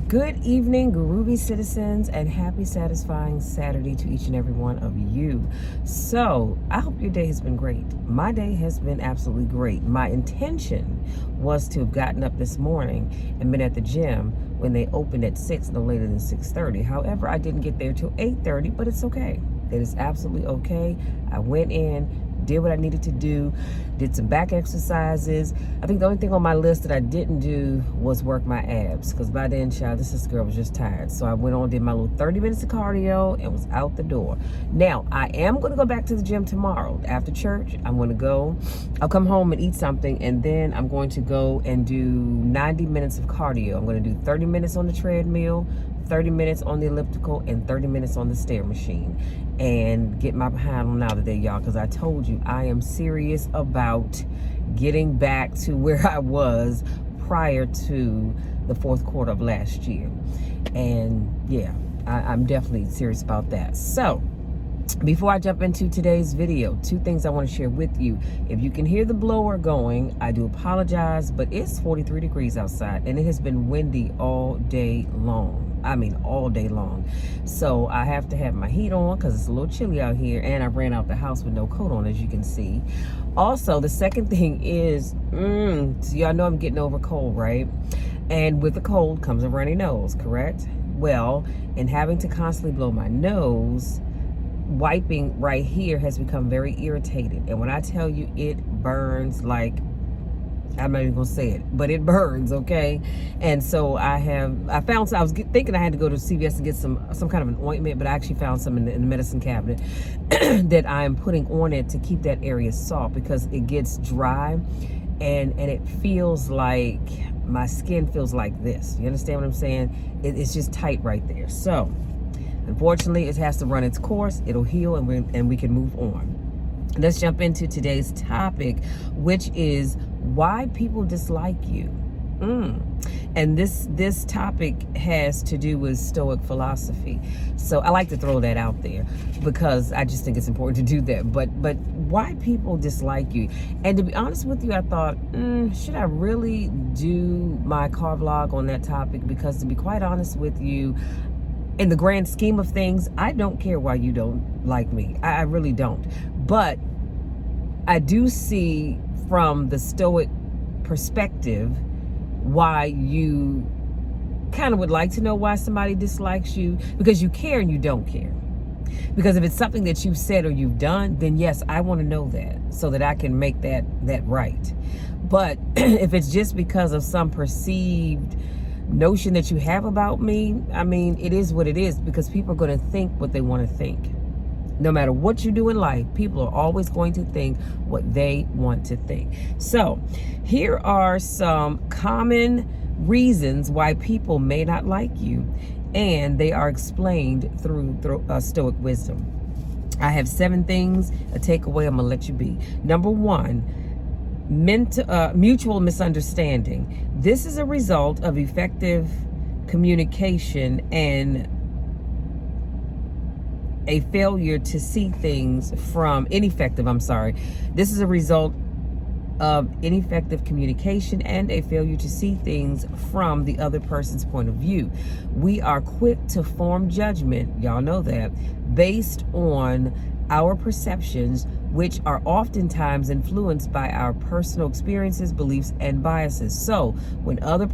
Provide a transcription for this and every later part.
Good evening, groovy citizens, and happy, satisfying Saturday to each and every one of you. So, I hope your day has been great. My day has been absolutely great. My intention was to have gotten up this morning and been at the gym when they opened at 6, no later than 6:30. However, I didn't get there till 8:30, but it's okay. It is absolutely okay. I went in, did what I needed to do, did some back exercises. I think the only thing on my list that I didn't do was work my abs, because by then, child, this girl was just tired. So I went on, did my little 30 minutes of cardio, and was out the door. Now, I am going to go back to the gym tomorrow. After church, I'm going to go. I'll come home and eat something, and then I'm going to go and do 90 minutes of cardio. I'm going to do 30 minutes on the treadmill, 30 minutes on the elliptical, and 30 minutes on the stair machine, and get my behind on out of there, y'all, because I told you I am serious about getting back to where I was prior to the fourth quarter of last year. And yeah, I'm definitely serious about that. So before I jump into today's video, two things I want to share with you. If you can hear the blower going, I do apologize, but it's 43 degrees outside and it has been windy all day long. I mean, all day long. So I have to have my heat on because it's a little chilly out here, and I ran out the house with no coat on, as you can see. Also, the second thing is, so y'all know I'm getting over cold, right? And with the cold comes a runny nose, correct? Well, in having to constantly blow my nose, wiping right here has become very irritated. And when I tell you it burns, like, I'm not even gonna say it, but it burns, okay? And so I was thinking I had to go to CVS and get some kind of an ointment, but I actually found some in the medicine cabinet that I'm putting on it to keep that area soft, because it gets dry and it feels like my skin feels like this. You understand what I'm saying? It's just tight right there. So unfortunately, it has to run its course. It'll heal, and we can move on. Let's jump into today's topic, which is why people dislike you. And this topic has to do with Stoic philosophy. So I like to throw that out there because I just think it's important to do that. But why people dislike you? And to be honest with you, I thought, should I really do my car vlog on that topic? Because to be quite honest with you, in the grand scheme of things, I don't care why you don't like me. I really don't. But I do see from the Stoic perspective why you kind of would like to know why somebody dislikes you, because you care and you don't care. Because if it's something that you've said or you've done, then yes, I want to know that so that I can make that right. But if it's just because of some perceived notion that you have about me, I mean, it is what it is, because people are going to think what they want to think. No matter what you do in life, people are always going to think what they want to think. So here are some common reasons why people may not like you, and they are explained through Stoic wisdom. I have 7 things, a takeaway I'm gonna let you be. Number 1, mutual misunderstanding. This is a result of effective communication and a failure to see things from ineffective. This is a result of ineffective communication and a failure to see things from the other person's point of view. We are quick to form judgment, y'all know that, based on our perceptions, which are oftentimes influenced by our personal experiences, beliefs, and biases. So when other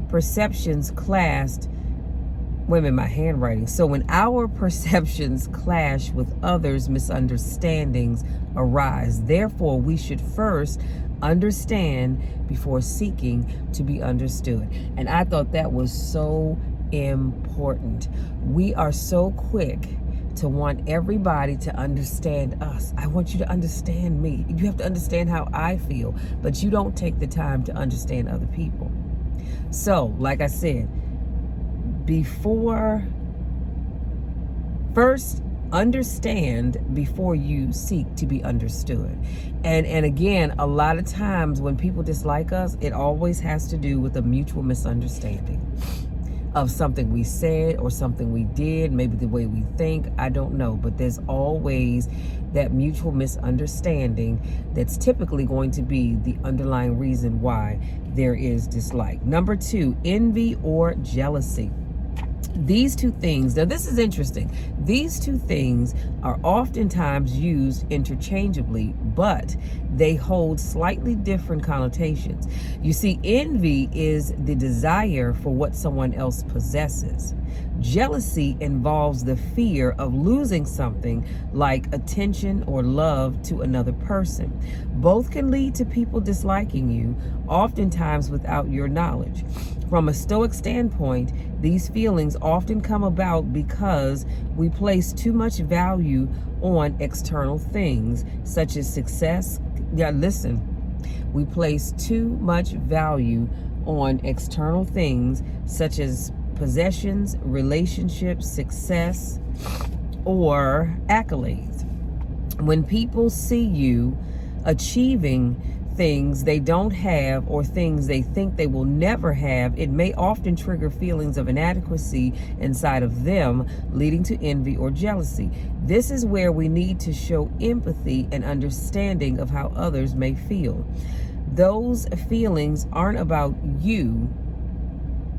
perceptions clashed, So when our perceptions clash with others, misunderstandings arise. Therefore, we should first understand before seeking to be understood. And I thought that was so important. We are so quick to want everybody to understand us. I want you to understand me. You have to understand how I feel, but you don't take the time to understand other people. So, like I said, first understand before you seek to be understood. And again, a lot of times when people dislike us, it always has to do with a mutual misunderstanding. of something we said or something we did, maybe the way we think, I don't know. But there's always that mutual misunderstanding that's typically going to be the underlying reason why there is dislike. Number 2, envy or jealousy. These two things, now this is interesting. These two things are oftentimes used interchangeably, but they hold slightly different connotations. You see, envy is the desire for what someone else possesses. Jealousy involves the fear of losing something like attention or love to another person. Both can lead to people disliking you, oftentimes without your knowledge. From a Stoic standpoint, these feelings often come about because we place too much value on external things, such as success. We place too much value on external things, such as possessions, relationships, success, or accolades. When people see you achieving things they don't have or things they think they will never have, it may often trigger feelings of inadequacy inside of them, leading to envy or jealousy. This is where we need to show empathy and understanding of how others may feel. Those feelings aren't about you.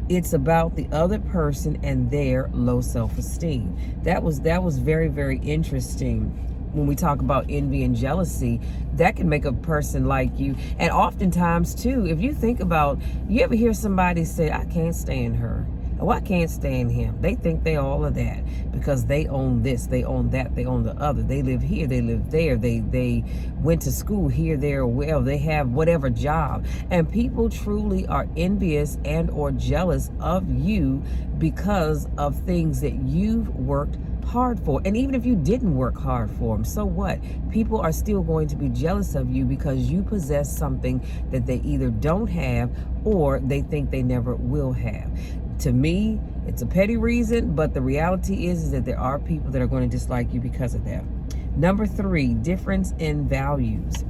It's about the other person and their low self-esteem. That was very, very interesting. When we talk about envy and jealousy, that can make a person like you. And oftentimes too, if you think about, you ever hear somebody say, I can't stand her, oh, I can't stand him. They think they all of that because they own this, they own that, they own the other. They live here, they live there. They went to school here, there, or well, they have whatever job. And people truly are envious and or jealous of you because of things that you've worked hard for. And even if you didn't work hard for them, so what? People are still going to be jealous of you because you possess something that they either don't have or they think they never will have. To me, it's a petty reason, but the reality is that there are people that are going to dislike you because of that. Number 3, difference in values.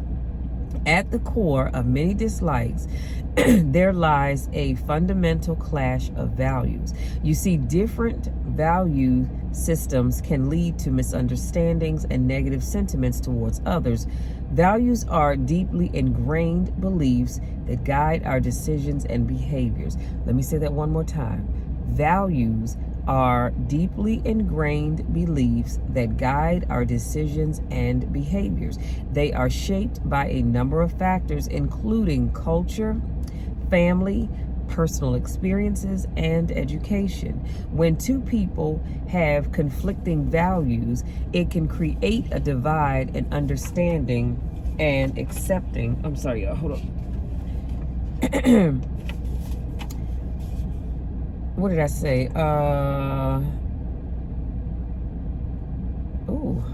At the core of many dislikes, there lies a fundamental clash of values. You see, different value systems can lead to misunderstandings and negative sentiments towards others. Values are deeply ingrained beliefs that guide our decisions and behaviors. Let me say that one more time. Values are deeply ingrained beliefs that guide our decisions and behaviors. They are shaped by a number of factors, including culture, family, personal experiences, and education. When two people have conflicting values, it can create a divide in understanding and accepting. I'm sorry, y'all, hold on. What did I say? Oh,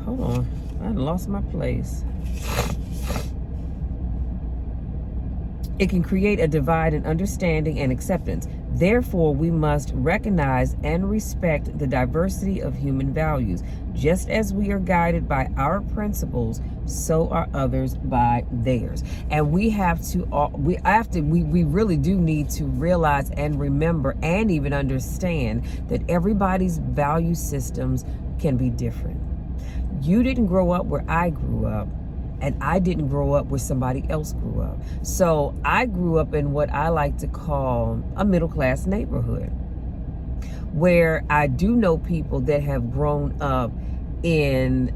hold on. I lost my place. It can create a divide in understanding and acceptance. Therefore, we must recognize and respect the diversity of human values. Just as we are guided by our principles, so are others by theirs. And we really do need to realize and remember and even understand that everybody's value systems can be different. You didn't grow up where I grew up, and I didn't grow up where somebody else grew up. So I grew up in what I like to call a middle-class neighborhood, where I do know people that have grown up in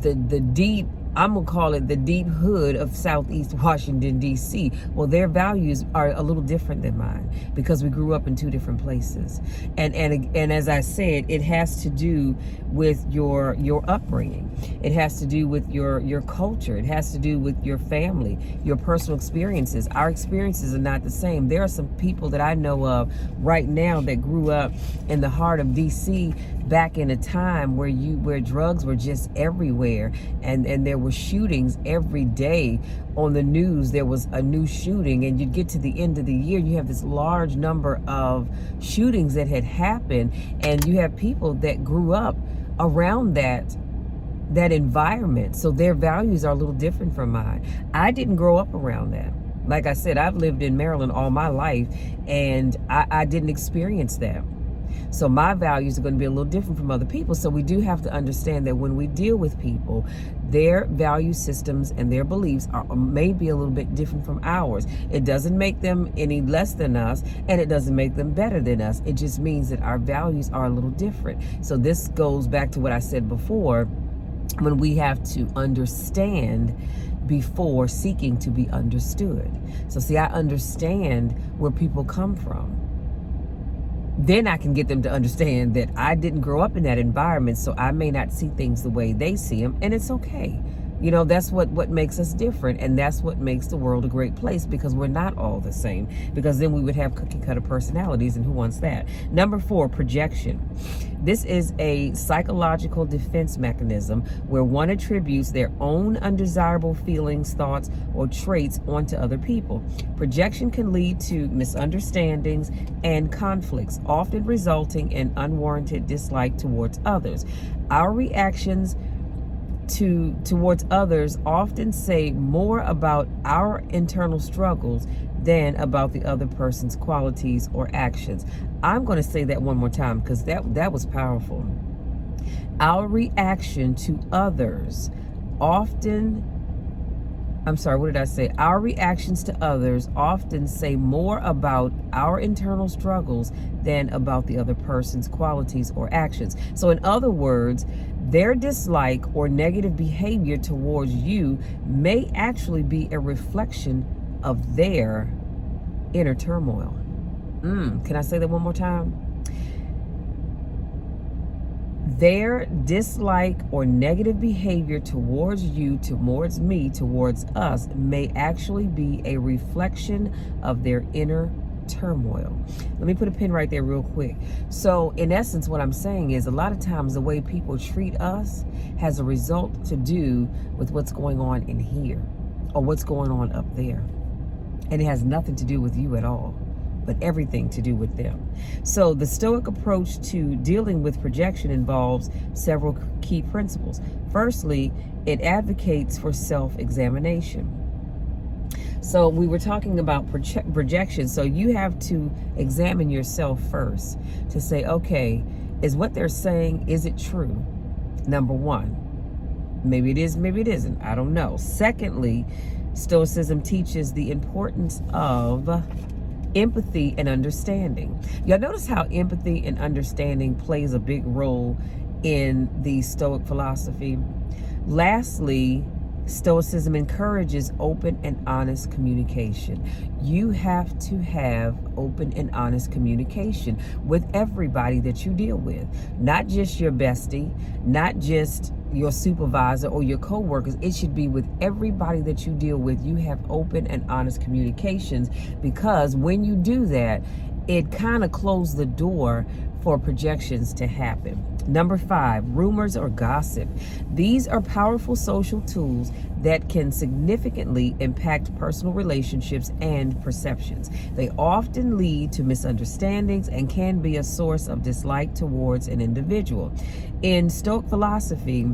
the deep, I'm gonna call it the deep hood of Southeast Washington, D.C. Well, their values are a little different than mine because we grew up in two different places. And as I said, it has to do with your upbringing. It has to do with your culture. It has to do with your family, your personal experiences. Our experiences are not the same. There are some people that I know of right now that grew up in the heart of D.C. back in a time where drugs were just everywhere, and there were shootings every day. On the news there was a new shooting, and you'd get to the end of the year, you have this large number of shootings that had happened, and you have people that grew up around that environment, so their values are a little different from mine. I didn't grow up around that. Like I said, I've lived in Maryland all my life, and I didn't experience that. So my values are going to be a little different from other people. So we do have to understand that when we deal with people, their value systems and their beliefs may be a little bit different from ours. It doesn't make them any less than us, and it doesn't make them better than us. It just means that our values are a little different. So this goes back to what I said before, when we have to understand before seeking to be understood. So see, I understand where people come from. Then I can get them to understand that I didn't grow up in that environment, so I may not see things the way they see them, and it's okay. You know, that's what makes us different, and that's what makes the world a great place, because we're not all the same, because then we would have cookie cutter personalities, and who wants that? Number 4, projection. This is a psychological defense mechanism where one attributes their own undesirable feelings, thoughts, or traits onto other people. Projection can lead to misunderstandings and conflicts, often resulting in unwarranted dislike towards others. Our reactions towards others often say more about our internal struggles than about the other person's qualities or actions. I'm going to say that one more time, because that was powerful. Our reaction to others often, Our reactions to others often say more about our internal struggles than about the other person's qualities or actions. So in other words, their dislike or negative behavior towards you may actually be a reflection of their inner turmoil. Can I say that one more time? Their dislike or negative behavior towards you, towards me, towards us may actually be a reflection of their inner turmoil. Let me put a pin right there real quick. So in essence, what I'm saying is, a lot of times the way people treat us has a result to do with what's going on in here or what's going on up there. And it has nothing to do with you at all, but everything to do with them. So the Stoic approach to dealing with projection involves several key principles. Firstly, it advocates for self-examination. So we were talking about projection. So you have to examine yourself first to say, okay, is what they're saying, is it true? Number one. Maybe it is, maybe it isn't. I don't know. Secondly, Stoicism teaches the importance of empathy and understanding. Y'all notice how empathy and understanding plays a big role in the Stoic philosophy. Lastly, Stoicism encourages open and honest communication. You have to have open and honest communication with everybody that you deal with, not just your bestie, not just your supervisor or your coworkers. It should be with everybody that you deal with. You have open and honest communications, because when you do that, it kind of closes the door for projections to happen. Number 5, rumors or gossip. These are powerful social tools that can significantly impact personal relationships and perceptions. They often lead to misunderstandings and can be a source of dislike towards an individual. In Stoic philosophy,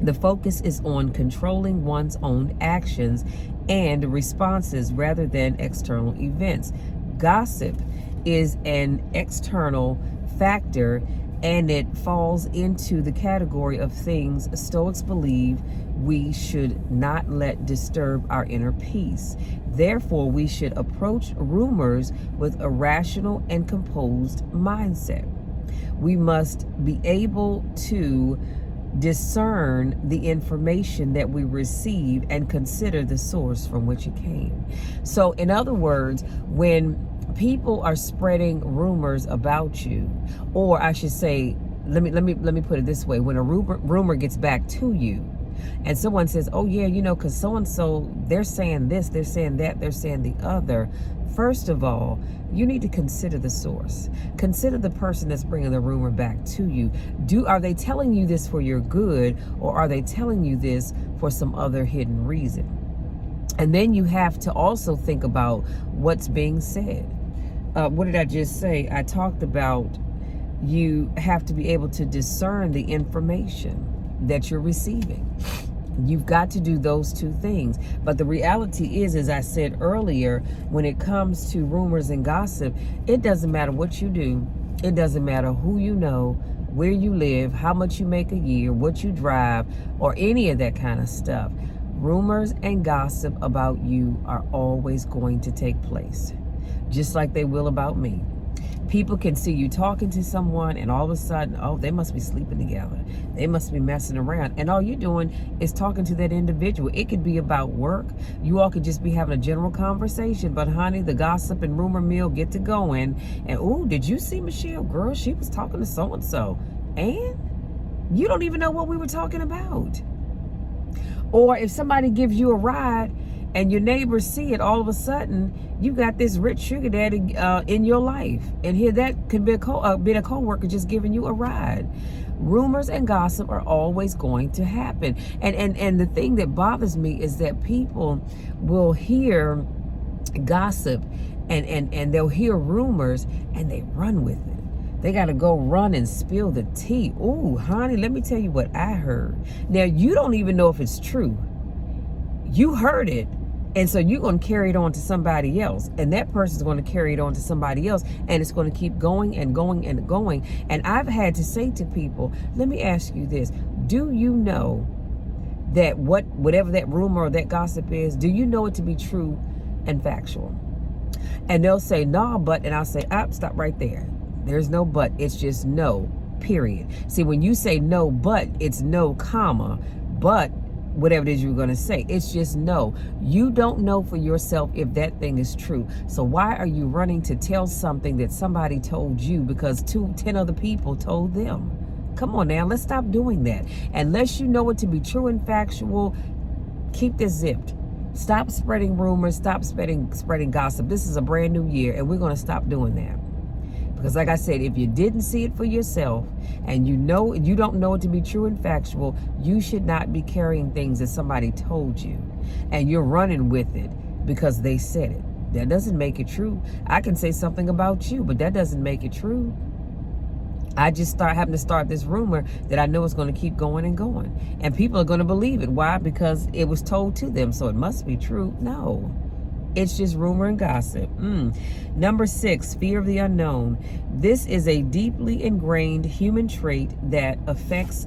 the focus is on controlling one's own actions and responses rather than external events. Gossip is an external factor, and it falls into the category of things Stoics believe we should not let disturb our inner peace. Therefore, we should approach rumors with a rational and composed mindset. We must be able to discern the information that we receive and consider the source from which it came. So in other words, when people are spreading rumors about you, or I should say, let me put it this way: when a rumor gets back to you, and someone says, "Oh yeah, you know, because so and so, they're saying this, they're saying that, they're saying the other." First of all, you need to consider the source. Consider the person that's bringing the rumor back to you. Are they telling you this for your good, or are they telling you this for some other hidden reason? And then you have to also think about what's being said. What did I just say? I talked about you have to be able to discern the information that you're receiving. You've got to do those two things. But the reality is, as I said earlier, when it comes to rumors and gossip, it doesn't matter what you do. It doesn't matter who you know, where you live, how much you make a year, what you drive, or any of that kind of stuff. Rumors and gossip about you are always going to take place, just like they will about me. People can see you talking to someone and all of a sudden, oh, they must be sleeping together. They must be messing around. And all you're doing is talking to that individual. It could be about work. You all could just be having a general conversation. But honey, the gossip and rumor mill get to going. And oh, did you see Michelle? Girl, she was talking to so-and-so. And you don't even know what we were talking about. Or if somebody gives you a ride and your neighbors see it, all of a sudden you got this rich sugar daddy in your life, and here that could be a co-worker just giving you a ride. Rumors and gossip are always going to happen, and the thing that bothers me is that people will hear gossip and they'll hear rumors and they run with it. They got to go run and spill the tea. Ooh, honey, let me tell you what I heard. Now, you don't even know if it's true. You heard it. And so you're going to carry it on to somebody else. And that person's going to carry it on to somebody else. And it's going to keep going and going and going. And I've had to say to people, let me ask you this. Do you know that whatever that rumor or that gossip is, do you know it to be true and factual? And they'll say, no, but, and I'll say, stop right there. There's no but. It's just no, period. See, when you say no, but, it's no, comma, but, whatever it is you're going to say. It's just no. You don't know for yourself if that thing is true. So why are you running to tell something that somebody told you because 10 other people told them? Come on now, let's stop doing that. Unless you know it to be true and factual, keep this zipped. Stop spreading rumors, stop spreading gossip. This is a brand new year, and we're going to stop doing that. Because like I said, if you didn't see it for yourself and you don't know it to be true and factual, you should not be carrying things that somebody told you and you're running with it because they said it. That doesn't make it true. I can say something about you, but that doesn't make it true. I just having to start this rumor that I know is going to keep going and going. And people are going to believe it. Why? Because it was told to them, so it must be true. No. It's just rumor and gossip. Number 6, fear of the unknown. This is a deeply ingrained human trait that affects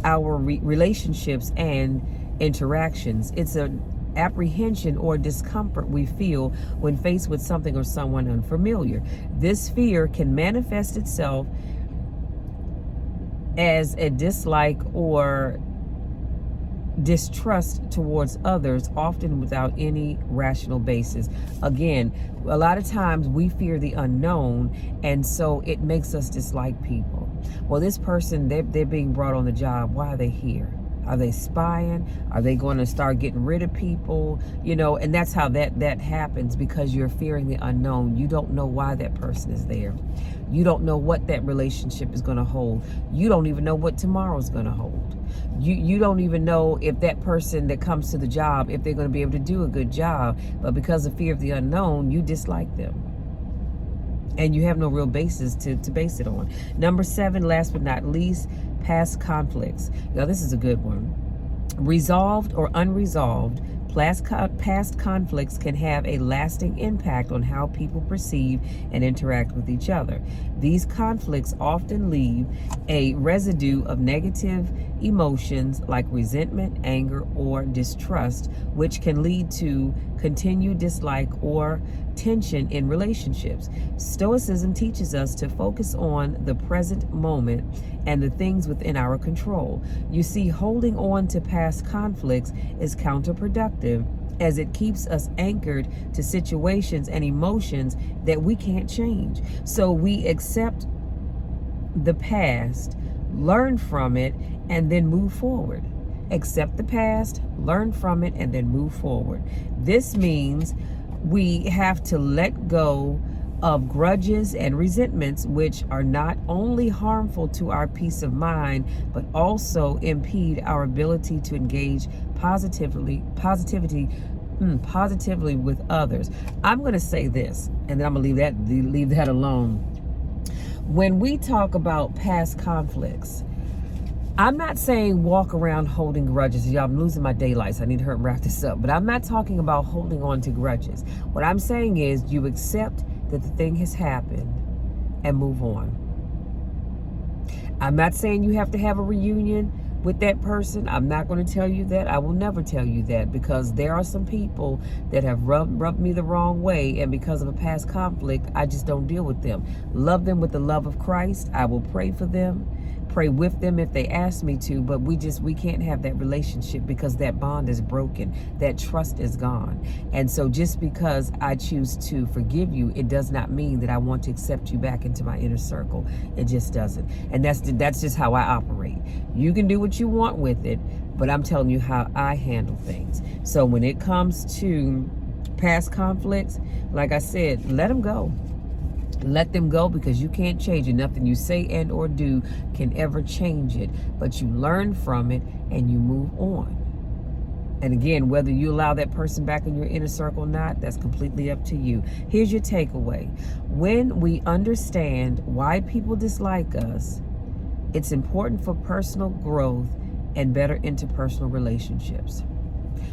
our relationships and interactions. It's an apprehension or discomfort we feel when faced with something or someone unfamiliar. This fear can manifest itself as a dislike or distrust towards others, often without any rational basis. Again, a lot of times we fear the unknown, and so it makes us dislike people. Well, this person, they're being brought on the job. Why are they here? Are they spying? Are they going to start getting rid of people? And that's how that happens, because you're fearing the unknown. You don't know why that person is there. You don't know what that relationship is going to hold. You don't even know what tomorrow's going to hold. You don't even know if that person that comes to the job, if they're going to be able to do a good job. But because of fear of the unknown, you dislike them. And you have no real basis to base it on. Number 7, last but not least, past conflicts. Now, this is a good one. Resolved or unresolved, past conflicts can have a lasting impact on how people perceive and interact with each other. These conflicts often leave a residue of negative emotions like resentment, anger, or distrust, which can lead to continued dislike or tension in relationships. Stoicism teaches us to focus on the present moment and the things within our control. You see, holding on to past conflicts is counterproductive, as it keeps us anchored to situations and emotions that we can't change. So we accept the past, learn from it, and then move forward. Accept the past, learn from it, and then move forward. This means we have to let go of grudges and resentments, which are not only harmful to our peace of mind, but also impede our ability to engage positively with others. I'm going to say this, and then I'm going to leave that alone. When we talk about past conflicts, I'm not saying walk around holding grudges. Y'all, I'm losing my daylight, so I need to hurry and wrap this up. But I'm not talking about holding on to grudges. What I'm saying is you accept that the thing has happened and move on. I'm not saying you have to have a reunion with that person. I'm not going to tell you that. I will never tell you that, because there are some people that have rubbed me the wrong way, and because of a past conflict, I just don't deal with them. Love them with the love of Christ. I will pray for them, pray with them if they ask me to, but we can't have that relationship because that bond is broken. That trust is gone. And so just because I choose to forgive you, it does not mean that I want to accept you back into my inner circle. It just doesn't. And that's just how I operate. You can do what you want with it, but I'm telling you how I handle things. So when it comes to past conflicts, like I said, let them go. Let them go, because you can't change it. Nothing you say and or do can ever change it. But you learn from it and you move on. And again, whether you allow that person back in your inner circle or not, that's completely up to you. Here's your takeaway. When we understand why people dislike us, it's important for personal growth and better interpersonal relationships.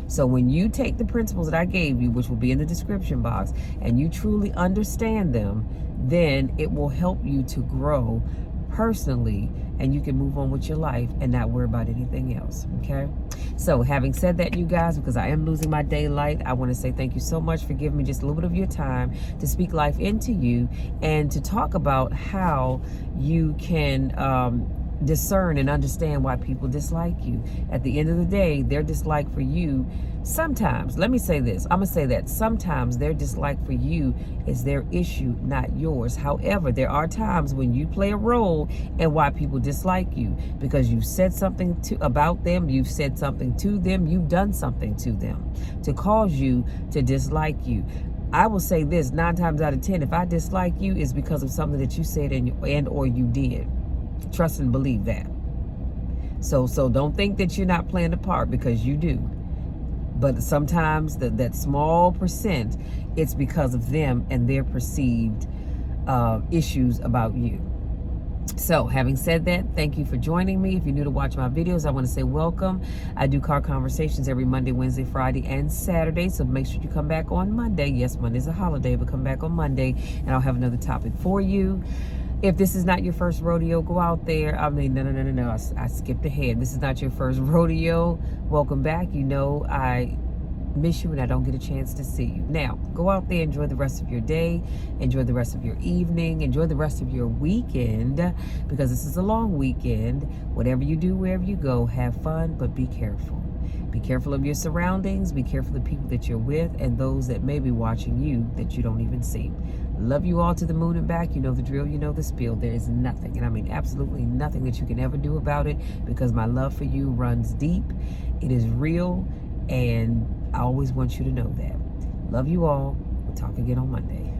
So when you take the principles that I gave you, which will be in the description box, and you truly understand them, then it will help you to grow personally, and you can move on with your life and not worry about anything else. Okay? So having said that, you guys, because I am losing my daylight, I want to say thank you so much for giving me just a little bit of your time to speak life into you and to talk about how you can discern and understand why people dislike you. At the end of the day, their dislike for you, sometimes, let me say this, I'm gonna say that sometimes their dislike for you is their issue, not yours. However, there are times when you play a role in why people dislike you, because you've said something about them, you've said something to them, you've done something to them to cause you to dislike you. I will say this, 9 times out of 10, if I dislike you, it's because of something that you said and or you did. Trust and believe that. So don't think that you're not playing a part, because you do. But sometimes that small percent, it's because of them and their perceived issues about you. So having said that, thank you for joining me. If you're new to watch my videos, I want to say welcome. I do car conversations every Monday, Wednesday, Friday, and Saturday. So make sure you come back on Monday. Yes, Monday's a holiday, but come back on Monday and I'll have another topic for you. If this is not your first rodeo, go out there. I mean, no. I skipped ahead. This is not your first rodeo. Welcome back. You know, I miss you and I don't get a chance to see you. Now, go out there, enjoy the rest of your day, enjoy the rest of your evening, enjoy the rest of your weekend, because this is a long weekend. Whatever you do, wherever you go, have fun, but be careful. Be careful of your surroundings. Be careful of the people that you're with and those that may be watching you that you don't even see. Love you all to the moon and back. You know the drill, you know the spiel. There is nothing, and I mean absolutely nothing, that you can ever do about it, because my love for you runs deep. It is real, and I always want you to know that. Love you all. We'll talk again on Monday.